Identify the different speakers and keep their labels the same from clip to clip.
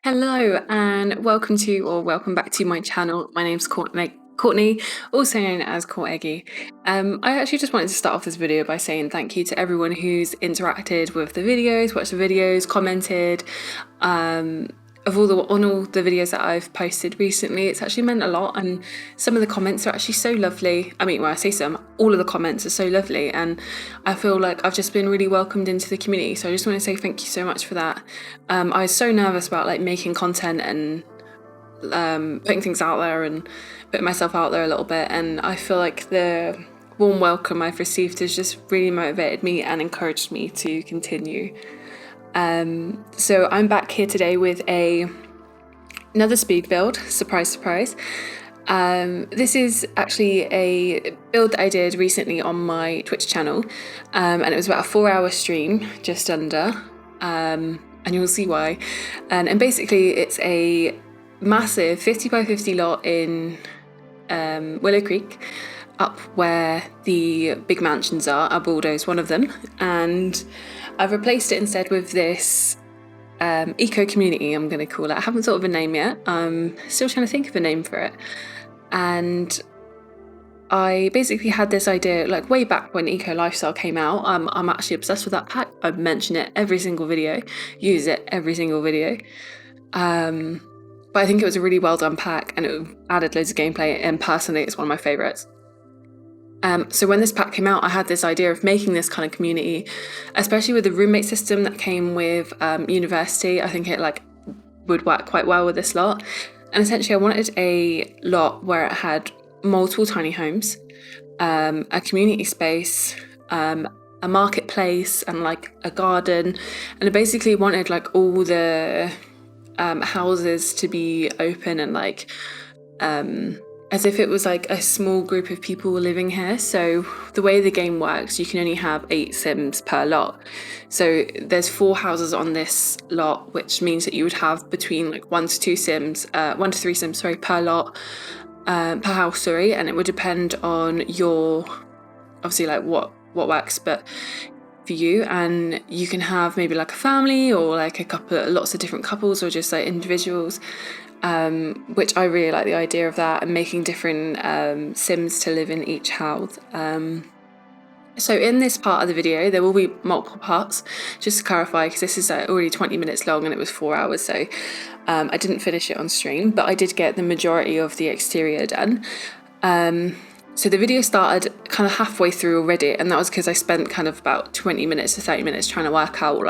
Speaker 1: Hello and welcome back to my channel. My name's Courtney, also known as Court Eggy. I actually just wanted to start off this video by saying thank you to everyone who's interacted with the videos, watched the videos, commented, on all the videos that I've posted recently. It's actually meant a lot, and some of the comments are actually so lovely. I mean, well, I say some, all of the comments are so lovely, and I feel like I've just been really welcomed into the community. So I just want to say thank you so much for that. I was so nervous about making content and putting things out there and putting myself out there a little bit, and I feel like the warm welcome I've received has just really motivated me and encouraged me to continue. So I'm back here today with another speed build, surprise, surprise. This is actually a build that I did recently on my Twitch channel, and it was about a 4-hour stream, just under, and you'll see why. And basically it's a massive 50 by 50 lot in Willow Creek, up where the big mansions are. I bulldozed one of them, and I've replaced it instead with this eco community, I'm going to call it. I haven't thought of a name yet. I'm still trying to think of a name for it. And I basically had this idea way back when Eco Lifestyle came out. I'm actually obsessed with that pack. I mention it every single video, use it every single video. But I think it was a really well done pack, and it added loads of gameplay, and personally it's one of my favourites. So when this pack came out, I had this idea of making this kind of community, especially with the roommate system that came with university. I think it would work quite well with this lot. And essentially I wanted a lot where it had multiple tiny homes, a community space, a marketplace, and a garden. And I basically wanted all the houses to be open and as if it was a small group of people living here. So the way the game works, you can only have 8 sims per lot. So there's 4 houses on this lot, which means that you would have between 1 to 3 sims per lot, per house, and it would depend on your, obviously what works, but for you. And you can have maybe a family or lots of different couples, or just individuals. Which I really like the idea of that, and making different sims to live in each house. So in this part of the video, there will be multiple parts, just to clarify, because this is already 20 minutes long and it was 4 hours, so I didn't finish it on stream, but I did get the majority of the exterior done. So the video started kind of halfway through already, and that was because I spent kind of about 20 minutes to 30 minutes trying to work out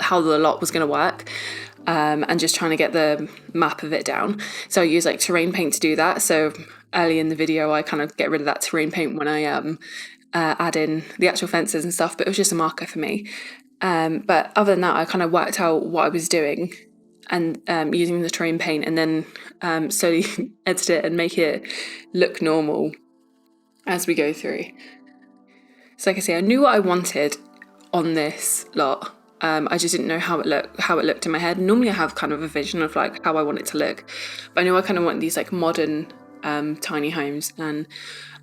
Speaker 1: how the lot was going to work. And just trying to get the map of it down. So I use terrain paint to do that. So early in the video, I kind of get rid of that terrain paint when I add in the actual fences and stuff, but it was just a marker for me. But other than that, I kind of worked out what I was doing and using the terrain paint, and then slowly edit it and make it look normal as we go through. So like I say, I knew what I wanted on this lot. I just didn't know how it looked in my head. Normally I have kind of a vision of how I want it to look, but I know I kind of want these modern tiny homes, and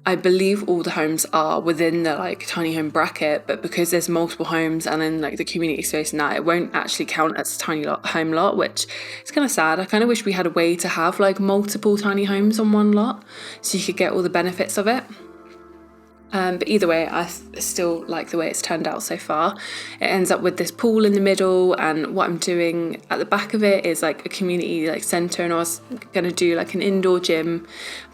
Speaker 1: I believe all the homes are within the tiny home bracket, but because there's multiple homes and then the community space and that, it won't actually count as a tiny home lot, which is kind of sad. I kind of wish we had a way to have multiple tiny homes on one lot so you could get all the benefits of it. But either way, I still like the way it's turned out so far. It ends up with this pool in the middle, and what I'm doing at the back of it is a community centre, and I was going to do an indoor gym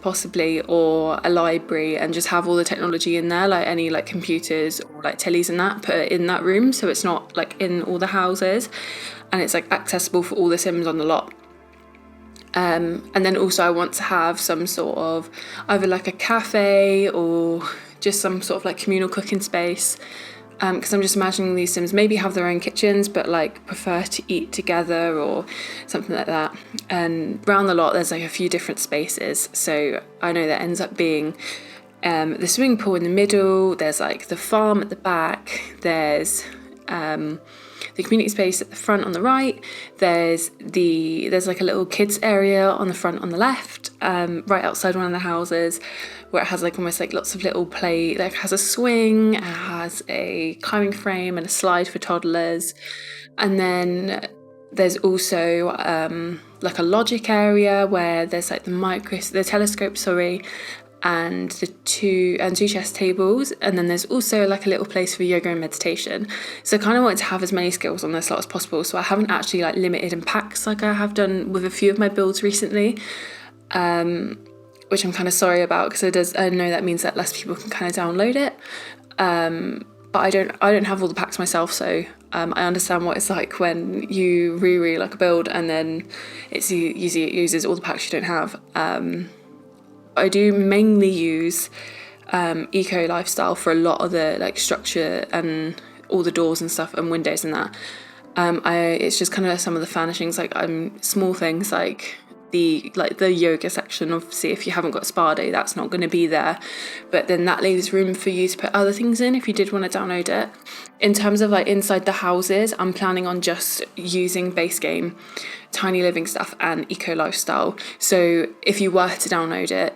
Speaker 1: possibly, or a library, and just have all the technology in there, any computers or tellies and that, put it in that room so it's not in all the houses, and it's accessible for all the sims on the lot. And then also I want to have some sort of either a cafe or just some sort of communal cooking space, because I'm just imagining these sims maybe have their own kitchens but prefer to eat together or something like that. And around the lot there's a few different spaces, so I know that ends up being the swimming pool in the middle, there's the farm at the back, there's the community space at the front on the right, there's a little kids area on the front on the left, right outside one of the houses, where it has almost lots of little play, it has a swing, it has a climbing frame and a slide for toddlers. And then There's also like a logic area where there's like the telescope, and two chess tables, and then there's also like a little place for yoga and meditation. So I kind of wanted to have as many skills on this slot as possible, so I haven't actually like limited in packs like I have done with a few of my builds recently, which I'm kind of sorry about, because I know that means that less people can kind of download it, but I don't have all the packs myself, so I understand what it's like when you really like a build and then it uses all the packs you don't have. I do mainly use Eco Lifestyle for a lot of the like structure and all the doors and stuff and windows and that. It's just kind of some of the furnishings, like small things like the yoga section. Obviously, if you haven't got spa day, that's not going to be there, but then that leaves room for you to put other things in if you did want to download it. In terms of like inside the houses, I'm planning on just using Base Game, Tiny Living stuff, and Eco Lifestyle. So if you were to download it,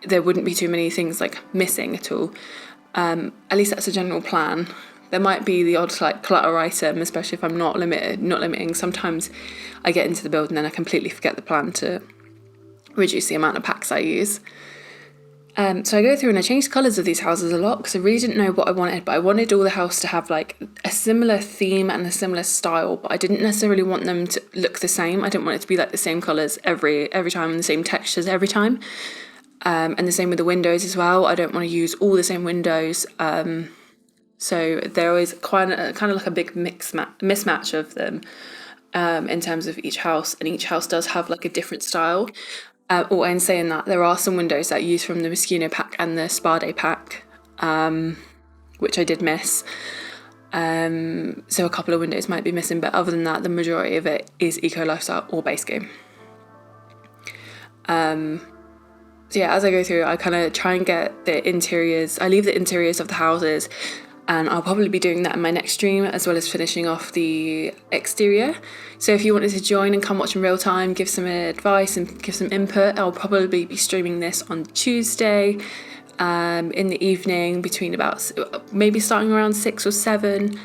Speaker 1: there wouldn't be too many things like missing at all. At least that's a general plan. There might be the odd like clutter item, especially if I'm not limiting. Sometimes I get into the build and then I completely forget the plan to reduce the amount of packs I use. So I go through and I changed colours of these houses a lot because I really didn't know what I wanted, but I wanted all the house to have like a similar theme and a similar style, but I didn't necessarily want them to look the same. I didn't want it to be like the same colours every time and the same textures every time. And the same with the windows as well. I don't want to use all the same windows. So there is kind of like a big mismatch of them in terms of each house, and each house does have like a different style. In saying that, there are some windows that I use from the Moschino pack and the Spa Day pack, which I did miss. So a couple of windows might be missing, but other than that, the majority of it is Eco Lifestyle or Base Game. So yeah, as I go through, I kind of try and get the interiors. I leave the interiors of the houses, and I'll probably be doing that in my next stream, as well as finishing off the exterior. So if you wanted to join and come watch in real time, give some advice and give some input, I'll probably be streaming this on Tuesday in the evening, between about maybe starting around 6 or 7.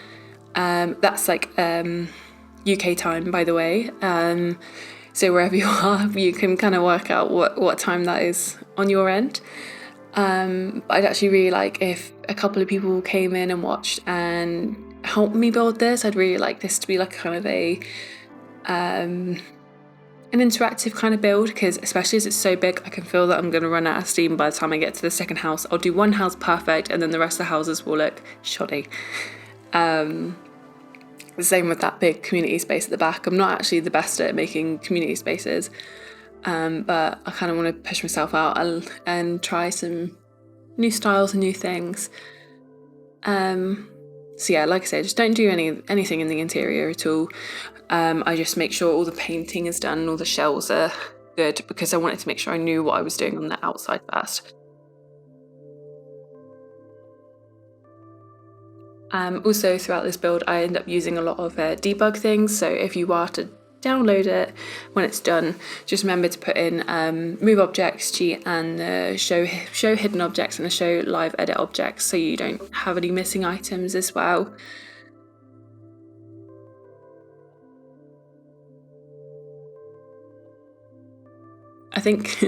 Speaker 1: That's like UK time, by the way. So wherever you are, you can kind of work out what time that is on your end. But I'd actually really like if a couple of people came in and watched and helped me build this. I'd really like this to be like kind of an interactive kind of build, because especially as it's so big, I can feel that I'm going to run out of steam by the time I get to the second house. I'll do one house perfect and then the rest of the houses will look shoddy. The same with that big community space at the back. I'm not actually the best at making community spaces, but I kind of want to push myself out and try some new styles and new things. So yeah, like I said, just don't do anything in the interior at all. I just make sure all the painting is done and all the shells are good, because I wanted to make sure I knew what I was doing on the outside first. Also, throughout this build, I end up using a lot of debug things. So if you are to download it when it's done, just remember to put in move objects cheat and show hidden objects and the show live edit objects, so you don't have any missing items as well. I think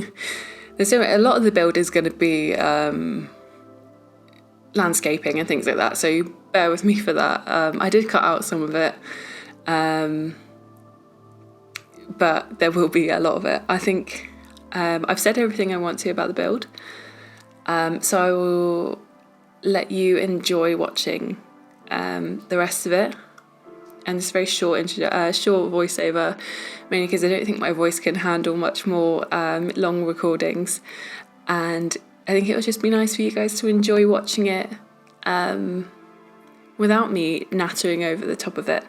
Speaker 1: there's a lot of the build is going to be landscaping and things like that, so bear with me for that. I did cut out some of it, but there will be a lot of it. I think I've said everything I want to about the build, so I will let you enjoy watching the rest of it. And this very short voiceover, mainly because I don't think my voice can handle much more long recordings, and I think it would just be nice for you guys to enjoy watching it without me nattering over the top of it.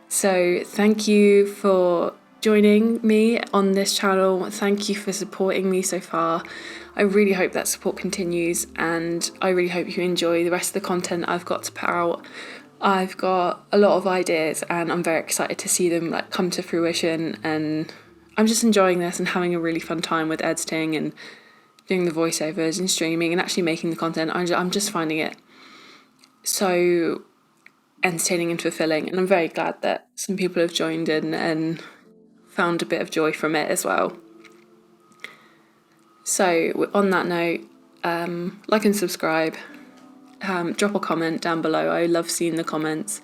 Speaker 1: So thank you for joining me on this channel. Thank you for supporting me so far. I really hope that support continues, and I really hope you enjoy the rest of the content I've got to put out. I've got a lot of ideas and I'm very excited to see them come to fruition, and I'm just enjoying this and having a really fun time with editing and doing the voiceovers and streaming and actually making the content. I'm just finding it so entertaining and fulfilling, and I'm very glad that some people have joined in and found a bit of joy from it as well. So on that note, like and subscribe, drop a comment down below. I love seeing the comments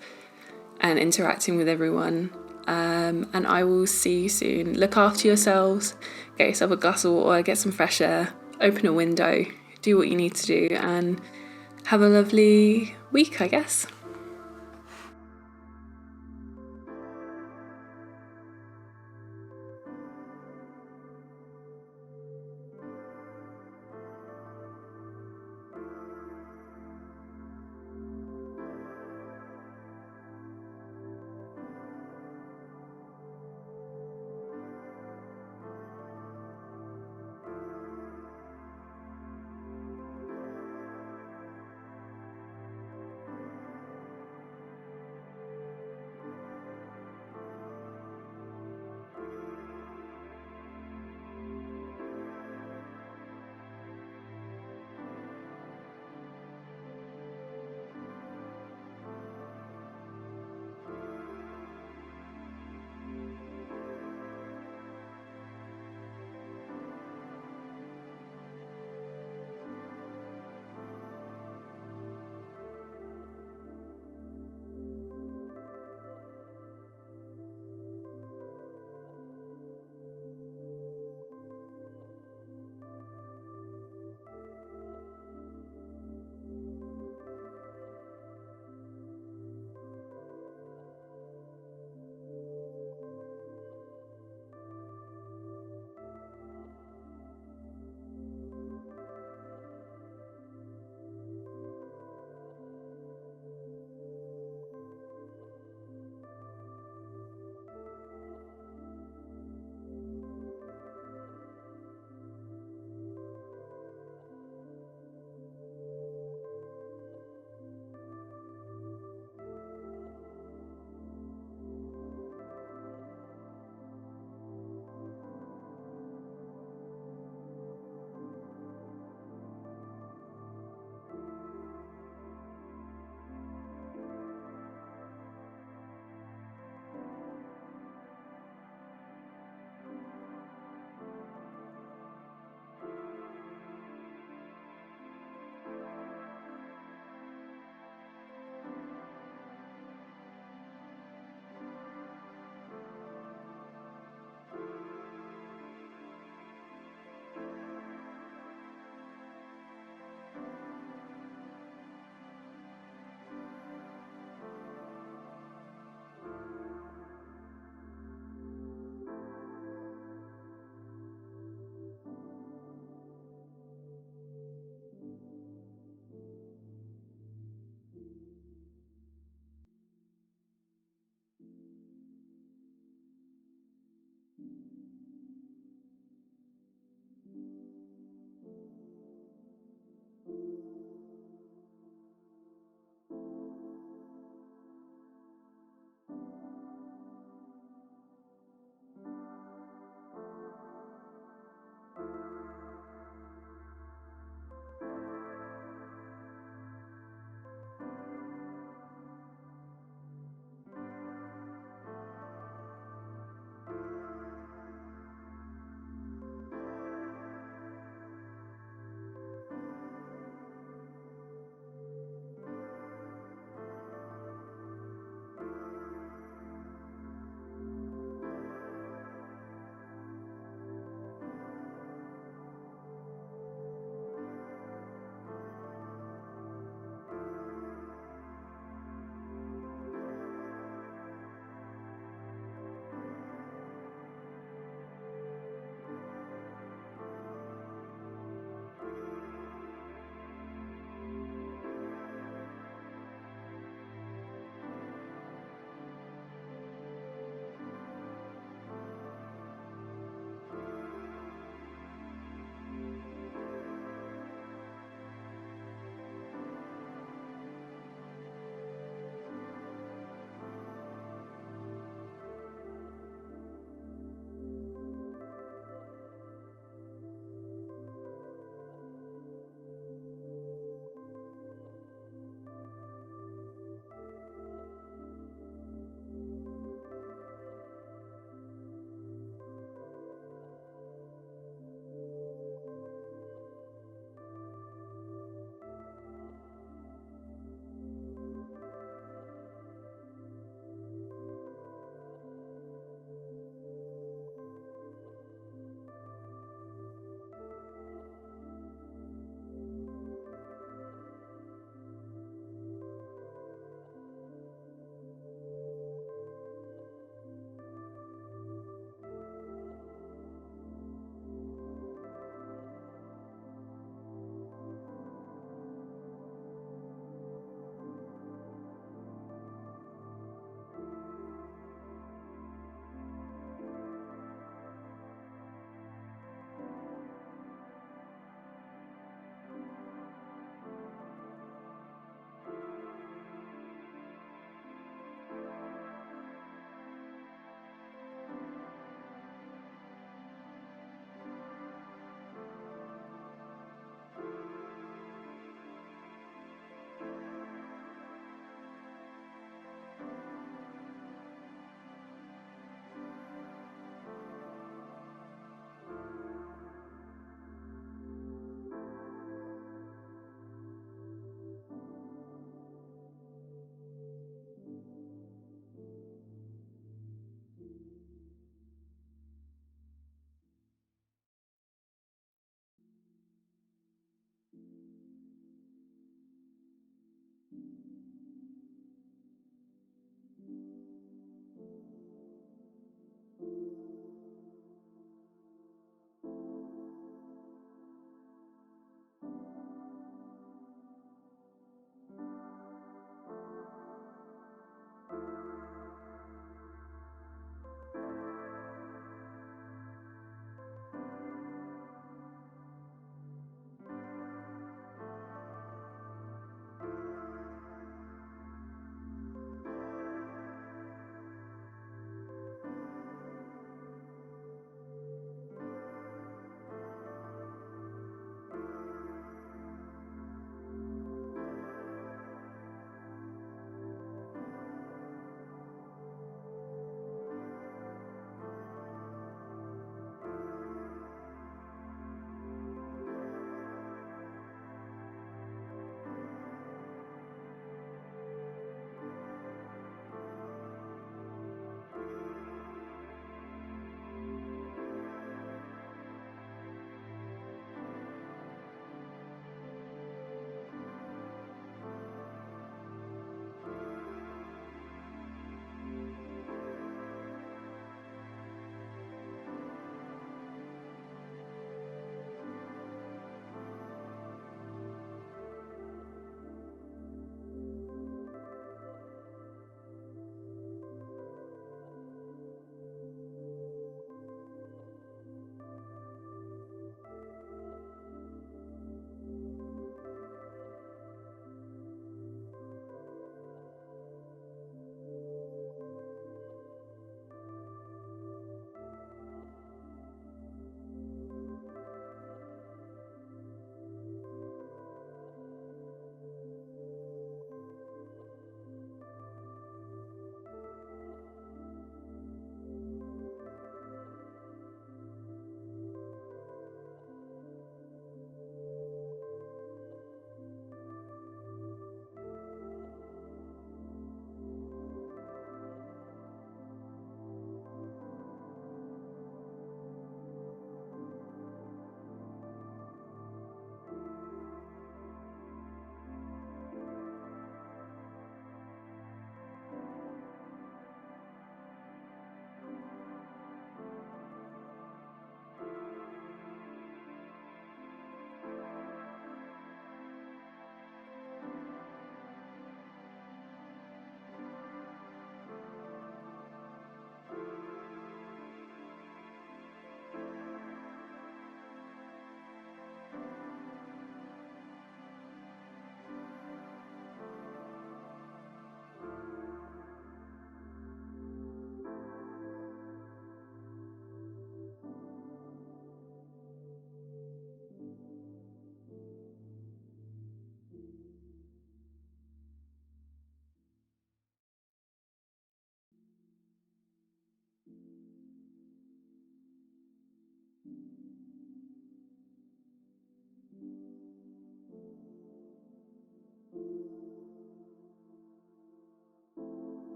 Speaker 1: and interacting with everyone. And I will see you soon. Look after yourselves, get yourself a glass of water, get some fresh air, open a window, do what you need to do, and have a lovely week, I guess.